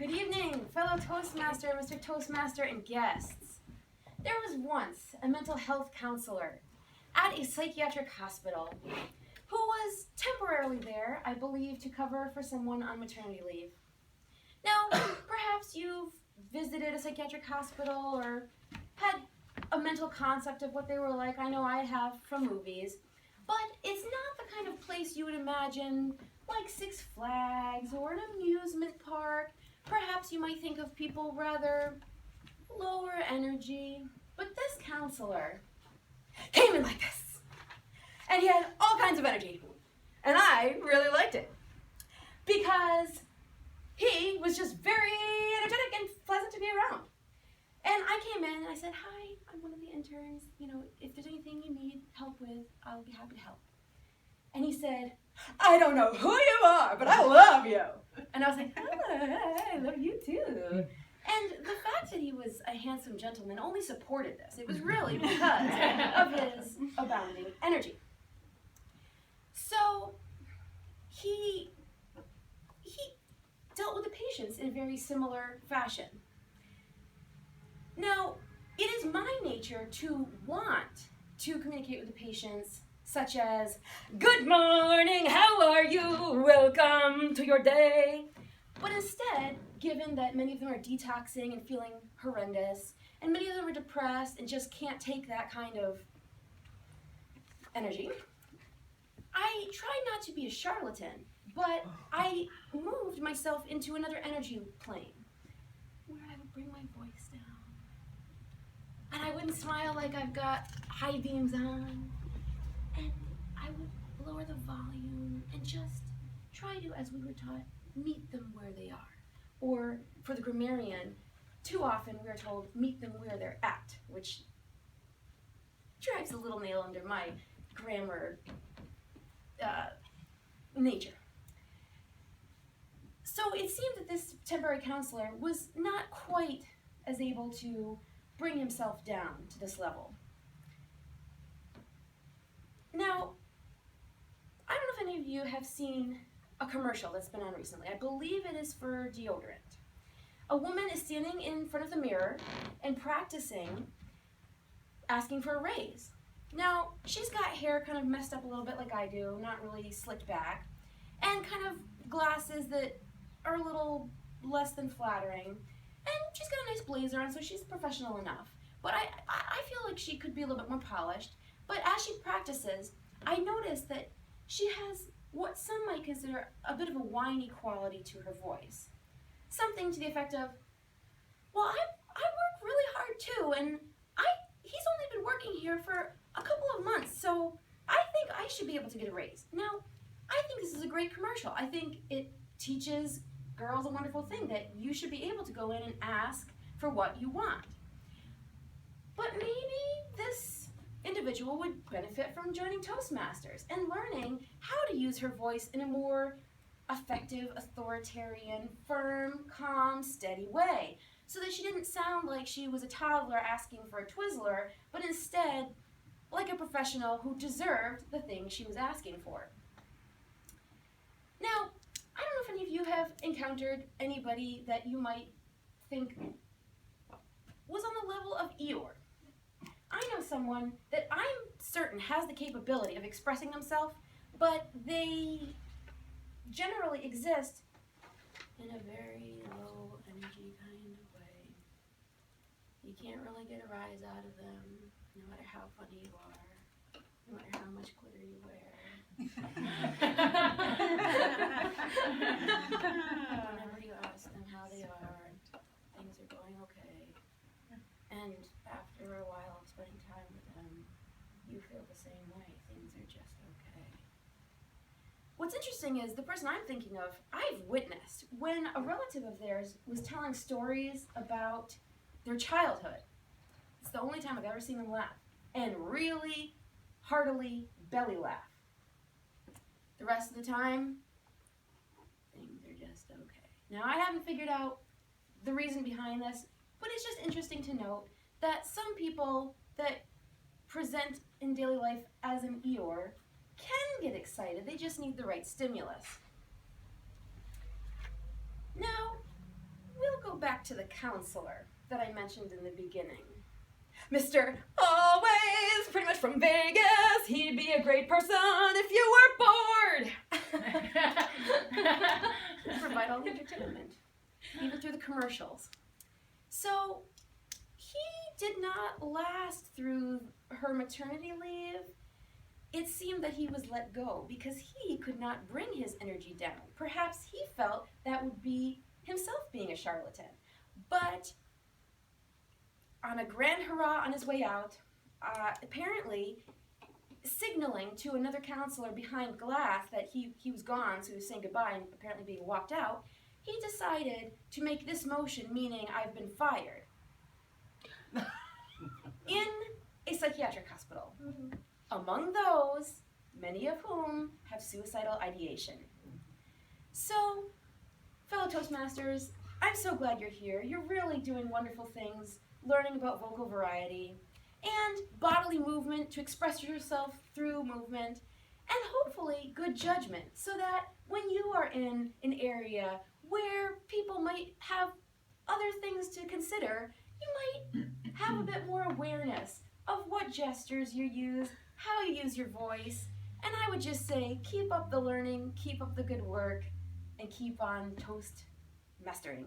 Good evening, fellow Toastmaster, Mr. Toastmaster, and guests. There was once a mental health counselor at a psychiatric hospital who was temporarily there, I believe, to cover for someone on maternity leave. Now, perhaps you've visited a psychiatric hospital or had a mental concept of what they were like. I know I have from movies, but it's not the kind of place you would imagine like Six Flags or an amusement park. Perhaps you might think of people rather lower energy, but this counselor came in like this, and he had all kinds of energy, and I really liked it because he was just very energetic and pleasant to be around. And I came in and I said, "Hi, I'm one of the interns. If there's anything you need help with, I'll be happy to help." And he said, "I don't know who you are, but I love you." And I was like, "Oh, I love you too." And the fact that he was a handsome gentleman only supported this. It was really because of his abounding energy. So he dealt with the patients in a very similar fashion. Now, it is my nature to want to communicate with the patients, such as, "Good morning, how are you? Welcome to your day." But instead, given that many of them are detoxing and feeling horrendous, and many of them are depressed and just can't take that kind of energy, I try not to be a charlatan, but I moved myself into another energy plane where I would bring my voice down. And I wouldn't smile like I've got high beams on. And I would lower the volume and just try to, as we were taught, meet them where they are. Or, for the grammarian, too often we are told, meet them where they're at, which drives a little nail under my grammar nature. So it seemed that this temporary counselor was not quite as able to bring himself down to this level. Now, I don't know if any of you have seen a commercial that's been on recently. I believe it is for deodorant. A woman is standing in front of the mirror and practicing asking for a raise. Now, she's got hair kind of messed up a little bit like I do, not really slicked back, and kind of glasses that are a little less than flattering. And she's got a nice blazer on, so she's professional enough. But I feel like she could be a little bit more polished. But as she practices, I notice that she has what some might consider a bit of a whiny quality to her voice. Something to the effect of, "Well, I work really hard too, and he's only been working here for a couple of months, so I think I should be able to get a raise." Now, I think this is a great commercial. I think it teaches girls a wonderful thing, that you should be able to go in and ask for what you want. But maybe this individual would benefit from joining Toastmasters and learning how to use her voice in a more effective, authoritarian, firm, calm, steady way, so that she didn't sound like she was a toddler asking for a Twizzler, but instead like a professional who deserved the thing she was asking for. Now, I don't know if any of you have encountered anybody that you might think was on the level of Eeyore. I know someone that I'm certain has the capability of expressing themselves, but they generally exist in a very low energy kind of way. You can't really get a rise out of them, no matter how funny you are, no matter how much glitter you wear. Whenever you ask them how they are, things are going okay. And after a while of spending time with them, you feel the same way. Things are just okay. What's interesting is the person I'm thinking of, I've witnessed when a relative of theirs was telling stories about their childhood. It's the only time I've ever seen them laugh, and really heartily belly laugh. The rest of the time, things are just okay. Now, I haven't figured out the reason behind this, but it's just interesting to note that some people that present in daily life as an Eeyore can get excited. They just need the right stimulus. Now, back to the counselor that I mentioned in the beginning. Mr. Always, pretty much from Vegas, he'd be a great person if you were bored. Provide all the entertainment, even through the commercials. So he did not last through her maternity leave. It seemed that he was let go because he could not bring his energy down. Perhaps he felt that would be himself being a charlatan. But on a grand hurrah on his way out, apparently signaling to another counselor behind glass that he was gone, so he was saying goodbye and apparently being walked out, he decided to make this motion, meaning I've been fired, in a psychiatric hospital. Mm-hmm. Among those, many of whom have suicidal ideation. So, fellow Toastmasters, I'm so glad you're here. You're really doing wonderful things, learning about vocal variety and bodily movement to express yourself through movement, and hopefully good judgment, so that when you are in an area where people might have other things to consider, you might have a bit more awareness of what gestures you use, how you use your voice, and I would just say keep up the learning, keep up the good work, and keep on toast mastering.